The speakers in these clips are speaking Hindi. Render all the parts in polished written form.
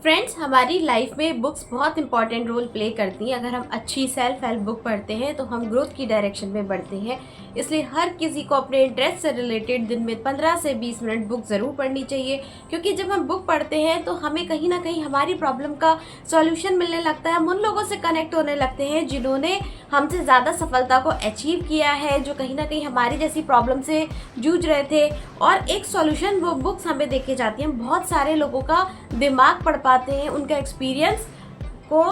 फ्रेंड्स, हमारी लाइफ में बुक्स बहुत इंपॉर्टेंट रोल प्ले करती हैं। अगर हम अच्छी सेल्फ हेल्प बुक पढ़ते हैं तो हम ग्रोथ की डायरेक्शन में बढ़ते हैं। इसलिए हर किसी को अपने इंटरेस्ट से रिलेटेड दिन में 15 से 20 मिनट बुक ज़रूर पढ़नी चाहिए, क्योंकि जब हम बुक पढ़ते हैं तो हमें कहीं ना कहीं हमारी प्रॉब्लम का सॉल्यूशन मिलने लगता है। हम उन लोगों से कनेक्ट होने लगते हैं जिन्होंने हमसे ज़्यादा सफलता को अचीव किया है, जो कहीं ना कहीं हमारी जैसी प्रॉब्लम से जूझ रहे थे, और एक सॉल्यूशन वो बुक्स हमें देके जाती हैं। बहुत सारे लोगों का दिमाग पढ़ पाते हैं, उनका एक्सपीरियंस को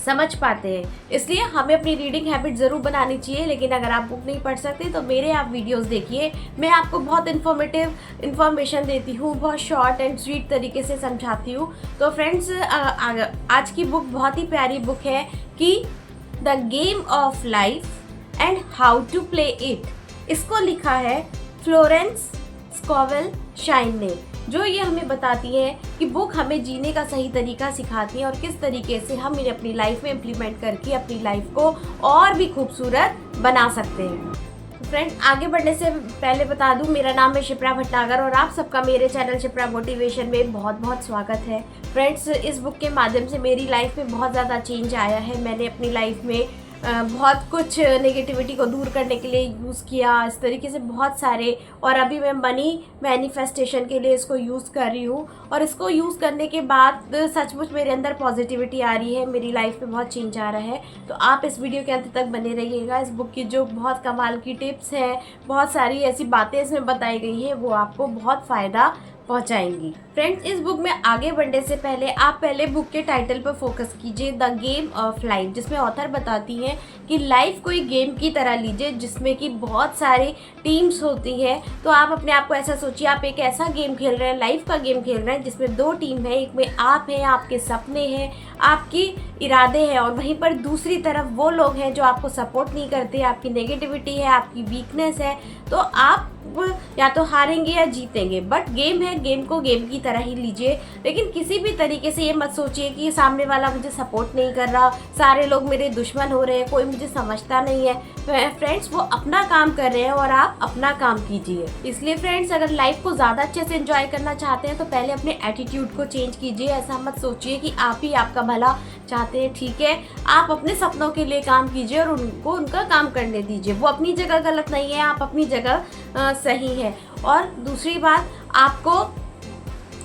समझ पाते हैं। इसलिए हमें अपनी रीडिंग हैबिट ज़रूर बनानी चाहिए। लेकिन अगर आप बुक नहीं पढ़ सकते तो मेरे आप वीडियोस देखिए। मैं आपको बहुत इन्फॉर्मेशन देती हूँ, बहुत शॉर्ट एंड स्वीट तरीके से समझाती हूँ। तो फ्रेंड्स, आज की बुक बहुत ही प्यारी बुक है कि the game of life and how to play it. इसको लिखा है फ्लोरेंस स्कॉवेल शाइन ने, जो ये हमें बताती है कि बुक हमें जीने का सही तरीका सिखाती है और किस तरीके से हम इन्हें अपनी लाइफ में इम्प्लीमेंट करके अपनी लाइफ को और भी खूबसूरत बना सकते हैं। फ्रेंड, आगे बढ़ने से पहले बता दूं, मेरा नाम है शिप्रा भटनागर और आप सबका मेरे चैनल शिप्रा मोटिवेशन में बहुत बहुत स्वागत है। फ्रेंड्स, इस बुक के माध्यम से मेरी लाइफ में बहुत ज़्यादा चेंज आया है। मैंने अपनी लाइफ में बहुत कुछ नेगेटिविटी को दूर करने के लिए यूज़ किया, इस तरीके से बहुत सारे, और अभी मैं मनी मैनिफेस्टेशन के लिए इसको यूज़ कर रही हूँ। और इसको यूज़ करने के बाद सचमुच मेरे अंदर पॉजिटिविटी आ रही है, मेरी लाइफ में बहुत चेंज आ रहा है। तो आप इस वीडियो के अंत तक बने रहिएगा। इस बुक की जो बहुत कमाल की टिप्स हैं, बहुत सारी ऐसी बातें इसमें बताई गई हैं, वो आपको बहुत फ़ायदा पहुंचाएंगी। फ्रेंड्स, इस बुक में आगे बढ़ने से पहले आप पहले बुक के टाइटल पर फोकस कीजिए, द गेम ऑफ लाइफ, जिसमें ऑथर बताती हैं कि लाइफ को एक गेम की तरह लीजिए जिसमें कि बहुत सारी टीम्स होती हैं। तो आप अपने आप को ऐसा सोचिए, आप एक ऐसा गेम खेल रहे हैं, लाइफ का गेम खेल रहे हैं जिसमें दो टीम है। एक में आप हैं, आपके सपने हैं, आपकी इरादे हैं, और वहीं पर दूसरी तरफ वो लोग हैं जो आपको सपोर्ट नहीं करते, आपकी नेगेटिविटी है, आपकी वीकनेस है। तो आप या तो हारेंगे या जीतेंगे, बट गेम है, गेम को गेम की तरह ही लीजिए। लेकिन किसी भी तरीके से ये मत सोचिए कि सामने वाला मुझे सपोर्ट नहीं कर रहा, सारे लोग मेरे दुश्मन हो रहे हैं, कोई मुझे समझता नहीं है। फ्रेंड्स, वो अपना काम कर रहे हैं और आप अपना काम कीजिए। इसलिए फ्रेंड्स, अगर लाइफ को ज़्यादा अच्छे से एंजॉय करना चाहते हैं तो पहले अपने एटीट्यूड को चेंज कीजिए। ऐसा मत सोचिए कि आप ही आपका भला चाहते हैं। ठीक है, आप अपने सपनों के लिए काम कीजिए और उनको उनका काम करने दीजिए। वो अपनी जगह गलत नहीं है, आप अपनी जगह सही है। और दूसरी बात, आपको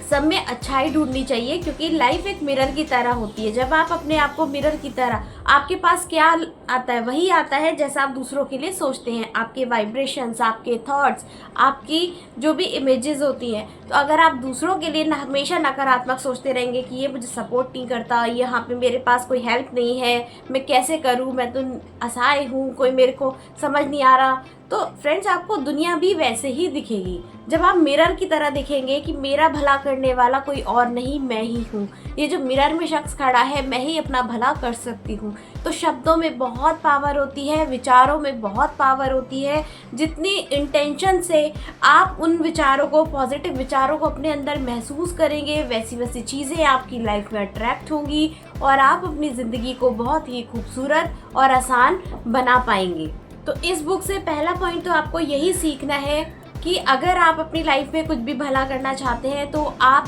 सब में अच्छाई ढूंढनी चाहिए, क्योंकि लाइफ एक मिरर की तरह होती है। जब आप अपने आप को मिरर की तरह, आपके पास क्या आता है वही आता है जैसा आप दूसरों के लिए सोचते हैं। आपके वाइब्रेशंस, आपके थॉट्स, आपकी जो भी इमेजेस होती हैं। तो अगर आप दूसरों के लिए हमेशा नकारात्मक सोचते रहेंगे कि ये मुझे सपोर्ट नहीं करता, यहाँ पे मेरे पास कोई हेल्प नहीं है, मैं कैसे करूँ, मैं तो असहाय हूँ, कोई मेरे को समझ नहीं आ रहा, तो फ्रेंड्स, आपको दुनिया भी वैसे ही दिखेगी। जब आप मिरर की तरह दिखेंगे कि मेरा भला करने वाला कोई और नहीं, मैं ही हूँ, ये जो मिरर में शख्स खड़ा है, मैं ही अपना भला कर सकती हूँ। तो शब्दों में बहुत पावर होती है, विचारों में बहुत पावर होती है। जितनी इंटेंशन से आप उन विचारों को, पॉजिटिव विचारों को अपने अंदर महसूस करेंगे, वैसी वैसी चीज़ें आपकी लाइफ में अट्रैक्ट होंगी और आप अपनी ज़िंदगी को बहुत ही खूबसूरत और आसान बना पाएंगे। तो इस बुक से पहला पॉइंट तो आपको यही सीखना है कि अगर आप अपनी लाइफ में कुछ भी भला करना चाहते हैं तो आप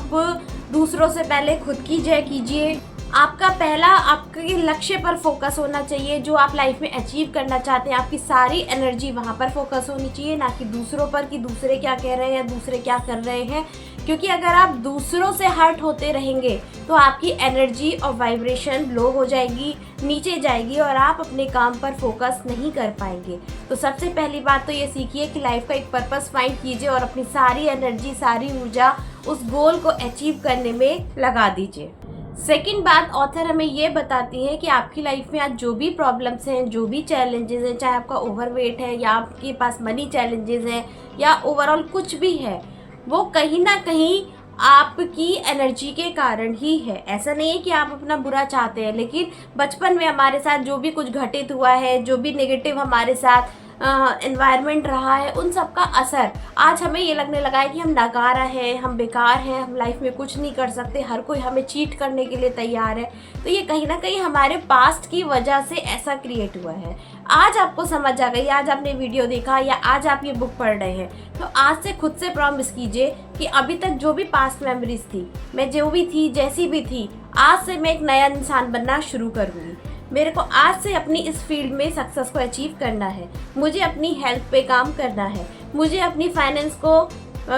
दूसरों से पहले खुद की जय कीजिए। आपका पहला आपके लक्ष्य पर फोकस होना चाहिए, जो आप लाइफ में अचीव करना चाहते हैं। आपकी सारी एनर्जी वहाँ पर फोकस होनी चाहिए, ना कि दूसरों पर कि दूसरे क्या कह रहे हैं या दूसरे क्या कर रहे हैं। क्योंकि अगर आप दूसरों से हर्ट होते रहेंगे तो आपकी एनर्जी और वाइब्रेशन लो हो जाएगी, नीचे जाएगी, और आप अपने काम पर फोकस नहीं कर पाएंगे। तो सबसे पहली बात तो ये सीखिए कि लाइफ का एक पर्पस फाइंड कीजिए और अपनी सारी एनर्जी, सारी ऊर्जा उस गोल को अचीव करने में लगा दीजिए। सेकंड बात, ऑथर हमें ये बताती है कि आपकी लाइफ में आज जो भी प्रॉब्लम्स हैं, जो भी चैलेंजेस हैं, चाहे आपका ओवरवेट है या आपके पास मनी चैलेंजेस हैं या ओवरऑल कुछ भी है, वो कहीं ना कहीं आपकी एनर्जी के कारण ही है। ऐसा नहीं है कि आप अपना बुरा चाहते हैं, लेकिन बचपन में हमारे साथ जो भी कुछ घटित हुआ है, जो भी नेगेटिव हमारे साथ एनवायरनमेंट रहा है, उन सब का असर आज हमें ये लगने लगा है कि हम नकारा है, हम बेकार हैं, हम लाइफ में कुछ नहीं कर सकते, हर कोई हमें चीट करने के लिए तैयार है। तो ये कहीं ना कहीं हमारे पास्ट की वजह से ऐसा क्रिएट हुआ है। आज आपको समझ आ गई, आज आपने वीडियो देखा या आज आप ये बुक पढ़ रहे हैं, तो आज से खुद से प्रॉमिस कीजिए कि अभी तक जो भी पास्ट मेमोरीज थी, मैं जो भी थी, जैसी भी थी, आज से मैं एक नया इंसान बनना शुरू करूँगी। मेरे को आज से अपनी इस फील्ड में सक्सेस को अचीव करना है, मुझे अपनी हेल्थ पे काम करना है, मुझे अपनी फाइनेंस को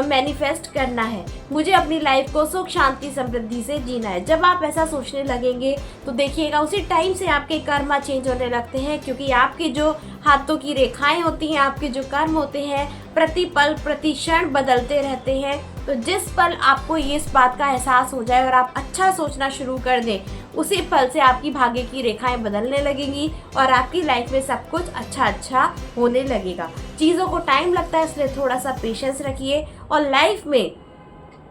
मैनिफेस्ट करना है, मुझे अपनी लाइफ को सुख शांति समृद्धि से जीना है। जब आप ऐसा सोचने लगेंगे तो देखिएगा उसी टाइम से आपके कर्म चेंज होने लगते हैं, क्योंकि आपके जो हाथों की रेखाएं होती हैं, आपके जो कर्म होते हैं, प्रति पल प्रति क्षण बदलते रहते हैं। तो जिस पल आपको ये इस बात का एहसास हो जाए और आप अच्छा सोचना शुरू कर दें, उसी पल से आपकी भाग्य की रेखाएं बदलने लगेंगी और आपकी लाइफ में सब कुछ अच्छा होने लगेगा। चीज़ों को टाइम लगता है, इसलिए थोड़ा सा पेशेंस रखिए और लाइफ में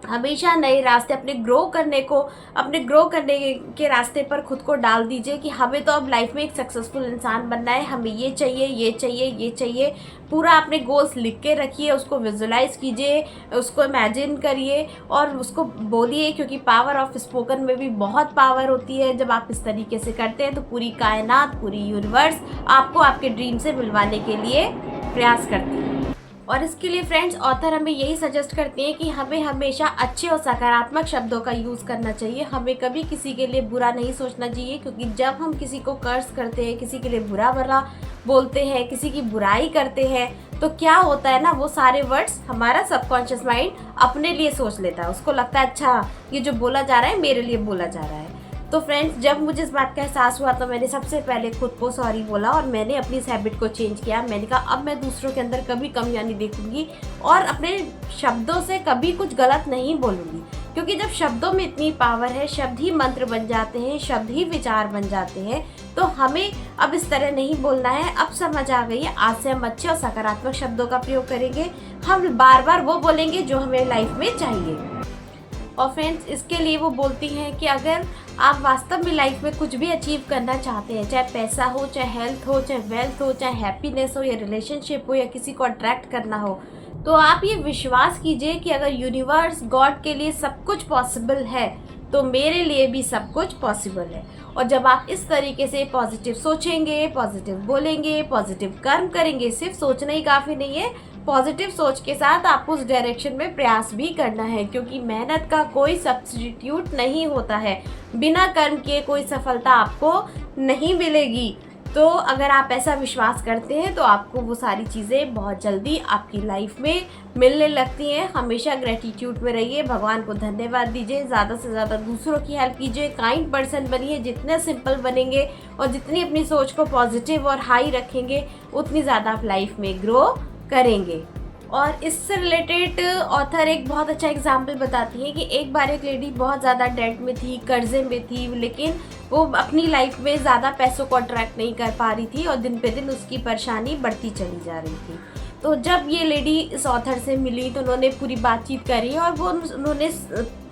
हमेशा नए रास्ते अपने ग्रो करने के रास्ते पर खुद को डाल दीजिए कि हमें तो अब लाइफ में एक सक्सेसफुल इंसान बनना है, हमें ये चाहिए, ये चाहिए, ये चाहिए। पूरा अपने गोल्स लिख के रखिए, उसको विजुलाइज कीजिए, उसको इमेजिन करिए और उसको बोलिए, क्योंकि पावर ऑफ स्पोकन में भी बहुत पावर होती है। जब आप इस तरीके से करते हैं तो पूरी कायनात, पूरी यूनिवर्स आपको आपके ड्रीम से मिलवाने के लिए प्रयास करती है। और इसके लिए फ्रेंड्स, ऑथर हमें यही सजेस्ट करते हैं कि हमें हमेशा अच्छे और सकारात्मक शब्दों का यूज़ करना चाहिए। हमें कभी किसी के लिए बुरा नहीं सोचना चाहिए, क्योंकि जब हम किसी को कर्स करते हैं, किसी के लिए बुरा भला बोलते हैं, किसी की बुराई करते हैं, तो क्या होता है ना, वो सारे वर्ड्स हमारा सबकॉन्शियस माइंड अपने लिए सोच लेता है। उसको लगता है अच्छा ये जो बोला जा रहा है मेरे लिए बोला जा रहा है। तो फ्रेंड्स, जब मुझे इस बात का एहसास हुआ तो मैंने सबसे पहले खुद को सॉरी बोला और मैंने अपनी इस हैबिट को चेंज किया। मैंने कहा अब मैं दूसरों के अंदर कभी कमियां नहीं देखूंगी और अपने शब्दों से कभी कुछ गलत नहीं बोलूंगी, क्योंकि जब शब्दों में इतनी पावर है, शब्द ही मंत्र बन जाते हैं, शब्द ही विचार बन जाते हैं। तो हमें अब इस तरह नहीं बोलना है। अब समझ आ गई है, आज से हम अच्छे और सकारात्मक शब्दों का प्रयोग करेंगे। हम बार बार वो बोलेंगे जो हमें लाइफ में चाहिए। और फ्रेंड्स, इसके लिए वो बोलती हैं कि अगर आप वास्तव में लाइफ में कुछ भी अचीव करना चाहते हैं, चाहे पैसा हो, चाहे हेल्थ हो, चाहे वेल्थ हो, चाहे हैप्पीनेस हो या रिलेशनशिप हो या किसी को अट्रैक्ट करना हो, तो आप ये विश्वास कीजिए कि अगर यूनिवर्स, गॉड के लिए सब कुछ पॉसिबल है तो मेरे लिए भी सब कुछ पॉसिबल है। और जब आप इस तरीके से पॉजिटिव सोचेंगे, पॉजिटिव बोलेंगे, पॉजिटिव कर्म करेंगे, सिर्फ सोचना ही काफ़ी नहीं है, पॉजिटिव सोच के साथ आपको उस डायरेक्शन में प्रयास भी करना है, क्योंकि मेहनत का कोई सब्स्टिट्यूट नहीं होता है। बिना कर्म किए कोई सफलता आपको नहीं मिलेगी। तो अगर आप ऐसा विश्वास करते हैं तो आपको वो सारी चीज़ें बहुत जल्दी आपकी लाइफ में मिलने लगती हैं। हमेशा ग्रेटिट्यूड में रहिए, भगवान को धन्यवाद दीजिए, ज़्यादा से ज़्यादा दूसरों की हेल्प कीजिए, काइंड पर्सन बनिए। जितने सिंपल बनेंगे और जितनी अपनी सोच को पॉजिटिव और हाई रखेंगे, उतनी ज़्यादा आप लाइफ में ग्रो करेंगे। और इससे रिलेटेड ऑथर एक बहुत अच्छा एग्जाम्पल बताती है कि एक बार एक लेडी बहुत ज़्यादा डेट में थी, कर्जे में थी, लेकिन वो अपनी लाइफ में ज़्यादा पैसों को अट्रैक्ट नहीं कर पा रही थी और दिन पे दिन उसकी परेशानी बढ़ती चली जा रही थी। तो जब ये लेडी इस ऑथर से मिली तो उन्होंने पूरी बातचीत करी और उन्होंने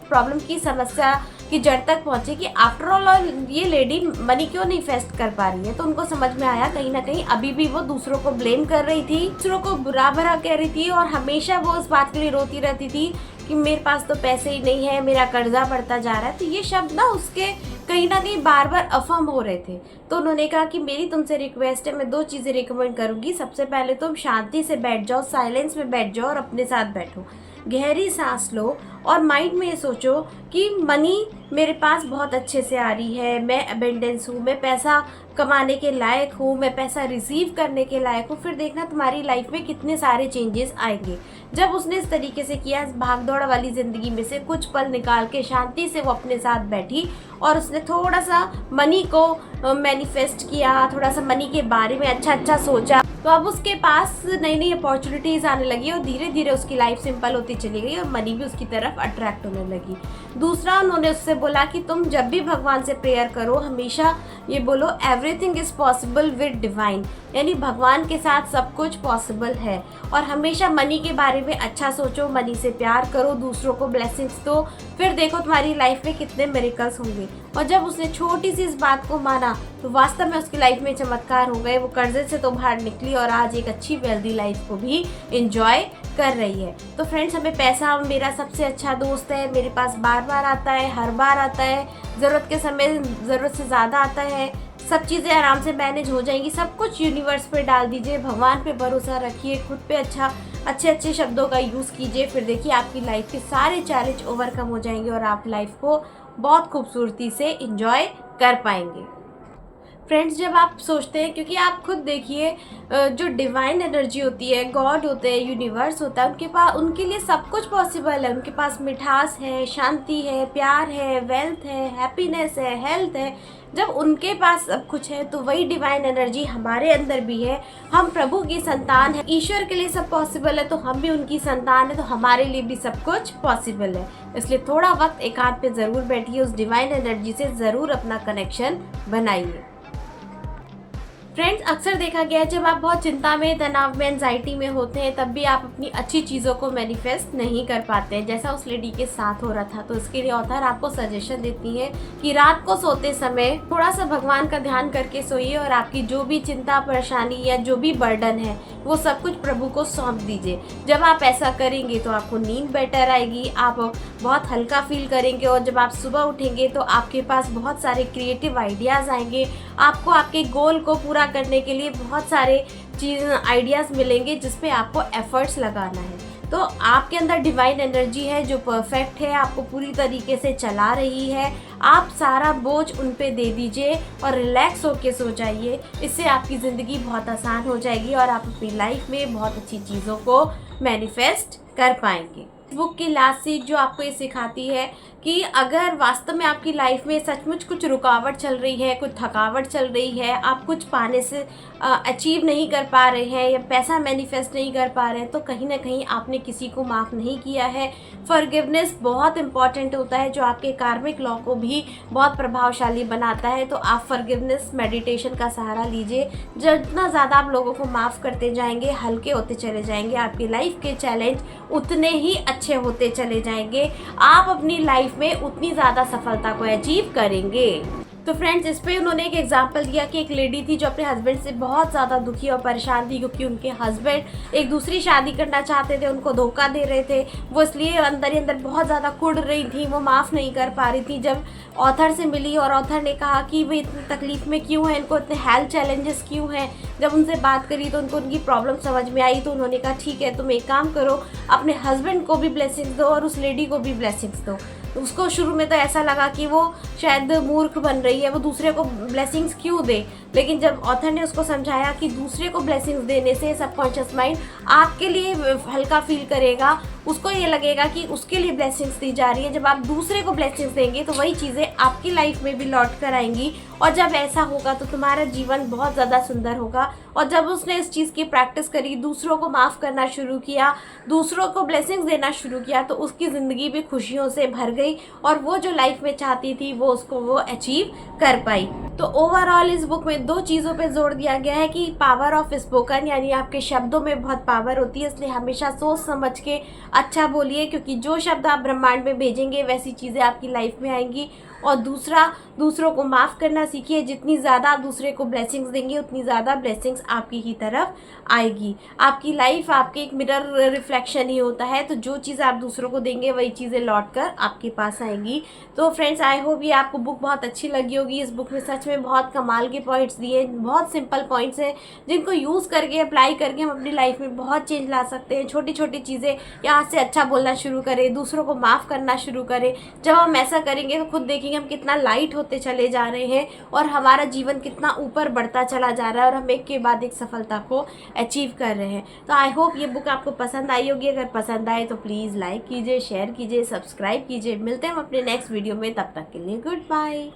प्रॉब्लम की समस्या की जड़ तक पहुंचे कि आफ्टर ऑल ये लेडी मनी क्यों नहीं फेस्ट कर पा रही है। तो उनको समझ में आया कहीं ना कहीं अभी भी वो दूसरों को ब्लेम कर रही थी, दूसरों को बुरा भरा कह रही थी और हमेशा वो इस बात के लिए रोती रहती थी कि मेरे पास तो पैसे ही नहीं है, मेरा कर्जा बढ़ता जा रहा है। तो ये शब्द ना उसके कहीं ना कहीं बार बार अफर्म हो रहे थे। तो उन्होंने कहा कि मेरी तुमसे रिक्वेस्ट है, मैं 2 चीज़ें रिकमेंड करूँगी। सबसे पहले तुम शांति से बैठ जाओ, साइलेंस में बैठ जाओ और अपने साथ बैठो, गहरी सांस लो और माइंड में ये सोचो कि मनी मेरे पास बहुत अच्छे से आ रही है, मैं अबेंडेंस हूँ, मैं पैसा कमाने के लायक हूँ, मैं पैसा रिसीव करने के लायक हूँ। फिर देखना तुम्हारी लाइफ में कितने सारे चेंजेस आएंगे। जब उसने इस तरीके से किया, इस भागदौड़ वाली ज़िंदगी में से कुछ पल निकाल के शांति से वो अपने साथ बैठी और उसने थोड़ा सा मनी को मैनिफेस्ट किया, थोड़ा सा मनी के बारे में अच्छा सोचा, तो अब उसके पास नई नई अपॉर्चुनिटीज़ आने लगी और धीरे धीरे उसकी लाइफ सिंपल होती चली गई और मनी भी उसकी तरफ अट्रैक्ट होने लगी। दूसरा, उन्होंने उससे बोला कि तुम जब भी भगवान से प्रेयर करो हमेशा ये बोलो everything is possible with divine, यानी भगवान के साथ सब कुछ पॉसिबल है। और हमेशा मनी के बारे में अच्छा सोचो, मनी से प्यार करो, दूसरों को ब्लेसिंग्स दो, फिर देखो तुम्हारी लाइफ में कितने मिरेकल्स होंगे। और जब उसने छोटी सी इस बात को माना तो वास्तव में उसकी लाइफ में चमत्कार हो गए। वो कर्जे से तो बाहर निकली और आज एक अच्छी वेल्दी लाइफ को भी एंजॉय कर रही है। तो फ्रेंड्स, हमें पैसा मेरा सबसे अच्छा दोस्त है, मेरे पास बार बार आता है, हर बार आता है, ज़रूरत के समय ज़रूरत से ज़्यादा आता है, सब चीज़ें आराम से मैनेज हो जाएंगी। सब कुछ यूनिवर्स पे डाल दीजिए, भगवान पे भरोसा रखिए, खुद पे अच्छे शब्दों का यूज़ कीजिए। फिर देखिए आपकी लाइफ के सारे चैलेंज ओवरकम हो जाएंगे और आप लाइफ को बहुत खूबसूरती से इंजॉय कर पाएंगे। फ्रेंड्स, जब आप सोचते हैं, क्योंकि आप खुद देखिए जो डिवाइन एनर्जी होती है, गॉड होते हैं, यूनिवर्स होता है, उनके पास, उनके लिए सब कुछ पॉसिबल है। उनके पास मिठास है, शांति है, प्यार है, वेल्थ है, हैप्पीनेस है, हेल्थ है। जब उनके पास सब कुछ है तो वही डिवाइन एनर्जी हमारे अंदर भी है। हम प्रभु की संतान है, ईश्वर के लिए सब पॉसिबल है, तो हम भी उनकी संतान है, तो हमारे लिए भी सब कुछ पॉसिबल है। इसलिए थोड़ा वक्त एकांत पे ज़रूर बैठिए, उस डिवाइन एनर्जी से ज़रूर अपना कनेक्शन बनाइए। फ्रेंड्स, अक्सर देखा गया है जब आप बहुत चिंता में, तनाव में, एंजाइटी में होते हैं, तब भी आप अपनी अच्छी चीज़ों को मैनिफेस्ट नहीं कर पाते हैं, जैसा उस लेडी के साथ हो रहा था। तो इसके लिए ऑथर आपको सजेशन देती है कि रात को सोते समय थोड़ा सा भगवान का ध्यान करके सोइए और आपकी जो भी चिंता, परेशानी या जो भी बर्डन है वो सब कुछ प्रभु को सौंप दीजिए। जब आप ऐसा करेंगे तो आपको नींद बेटर आएगी, आप बहुत हल्का फील करेंगे और जब आप सुबह उठेंगे तो आपके पास बहुत सारे क्रिएटिव आइडियाज़ आएंगे। आपको आपके गोल को पूरा करने के लिए बहुत सारे आइडियाज़ मिलेंगे जिस पे आपको एफर्ट्स लगाना है। तो आपके अंदर डिवाइन एनर्जी है जो परफेक्ट है, आपको पूरी तरीके से चला रही है। आप सारा बोझ उन पे दे दीजिए और रिलैक्स होके सो जाइए। इससे आपकी ज़िंदगी बहुत आसान हो जाएगी और आप अपनी लाइफ में बहुत अच्छी चीज़ों को मैनिफेस्ट कर पाएंगे। बुक की लास्ट सीख जो आपको ये सिखाती है कि अगर वास्तव में आपकी लाइफ में सचमुच कुछ रुकावट चल रही है, कुछ थकावट चल रही है, आप कुछ पाने से अचीव नहीं कर पा रहे हैं या पैसा मैनिफेस्ट नहीं कर पा रहे हैं, तो कहीं ना कहीं आपने किसी को माफ़ नहीं किया है। फॉरगिवनेस बहुत इंपॉर्टेंट होता है, जो आपके कार्मिक लॉ को भी बहुत प्रभावशाली बनाता है। तो आप फॉरगिवनेस मेडिटेशन का सहारा लीजिए। जितना ज़्यादा आप लोगों को माफ़ करते जाएंगे, हल्के होते चले जाएंगे, आपकी लाइफ के चैलेंज उतने ही अच्छे होते चले जाएंगे। आप अपनी लाइफ में उतनी ज़्यादा सफलता को अचीव करेंगे। तो फ्रेंड्स, इस पे उन्होंने एक एग्जांपल दिया कि एक लेडी थी जो अपने हस्बैंड से बहुत ज़्यादा दुखी और परेशान थी, क्योंकि उनके हस्बैंड एक दूसरी शादी करना चाहते थे, उनको धोखा दे रहे थे। वो इसलिए अंदर ही अंदर बहुत ज़्यादा कुढ़ रही थी, वो माफ़ नहीं कर पा रही थी। जब ऑथर से मिली और ऑथर ने कहा कि वे इतनी तकलीफ़ में क्यों हैं, इनको इतने हेल्थ चैलेंजेस क्यों हैं, जब उनसे बात करी तो उनको उनकी प्रॉब्लम समझ में आई। तो उन्होंने कहा ठीक है, तुम एक काम करो, अपने हस्बैंड को भी ब्लेसिंग्स दो और उस लेडी को भी ब्लेसिंग्स दो। उसको शुरू में तो ऐसा लगा कि वो शायद मूर्ख बन रही है, वो दूसरे को ब्लेसिंग्स क्यों दे, लेकिन जब ऑथर ने उसको समझाया कि दूसरे को ब्लेसिंग्स देने से सबकॉन्शियस माइंड आपके लिए हल्का फील करेगा, उसको ये लगेगा कि उसके लिए ब्लेसिंग्स दी जा रही है। जब आप दूसरे को ब्लेसिंग्स देंगे तो वही चीज़ें आपकी लाइफ में भी लौट कर आएंगी, और जब ऐसा होगा तो तुम्हारा जीवन बहुत ज़्यादा सुंदर होगा। और जब उसने इस चीज़ की प्रैक्टिस करी, दूसरों को माफ़ करना शुरू किया, दूसरों को ब्लेसिंग्स देना शुरू किया, तो उसकी ज़िंदगी भी खुशियों से भर गई और वो जो लाइफ में चाहती थी वो उसको वो अचीव कर पाई। तो ओवरऑल इस बुक में दो चीज़ों पे जोर दिया गया है कि पावर ऑफ स्पोकन, यानी आपके शब्दों में बहुत पावर होती है, इसलिए हमेशा सोच समझ के अच्छा बोलिए, क्योंकि जो शब्द आप ब्रह्मांड में भेजेंगे वैसी चीज़ें आपकी लाइफ में आएंगी। और दूसरा, दूसरों को माफ़ करना सीखिए। जितनी ज़्यादा आप दूसरे को ब्लेसिंग्स देंगे उतनी ज़्यादा ब्लेसिंग्स आपकी ही तरफ आएगी। आपकी लाइफ आपके एक मिरर रिफ्लेक्शन ही होता है, तो जो चीज़ आप दूसरों को देंगे वही चीज़ें लौट कर आपके पास आएंगी। तो फ्रेंड्स, आई होप ये आपको बुक बहुत अच्छी लगी होगी। इस बुक में सच में बहुत कमाल के पॉइंट्स दिए, बहुत सिंपल पॉइंट्स हैं जिनको यूज़ करके, अप्लाई करके हम अपनी लाइफ में बहुत चेंज ला सकते हैं। छोटी छोटी चीज़ें, यहाँ से अच्छा बोलना शुरू करें, दूसरों को माफ़ करना शुरू करें। जब हम ऐसा करेंगे तो खुद देखेंगे हम कितना लाइट होते चले जा रहे हैं और हमारा जीवन कितना ऊपर बढ़ता चला जा रहा है और हम एक के बाद एक सफलता को अचीव कर रहे हैं। तो आई होप ये बुक आपको पसंद आई होगी। अगर पसंद आए तो प्लीज़ लाइक कीजिए, शेयर कीजिए, सब्सक्राइब कीजिए। मिलते हैं हम अपने नेक्स्ट वीडियो में, तब तक के लिए गुड बाय।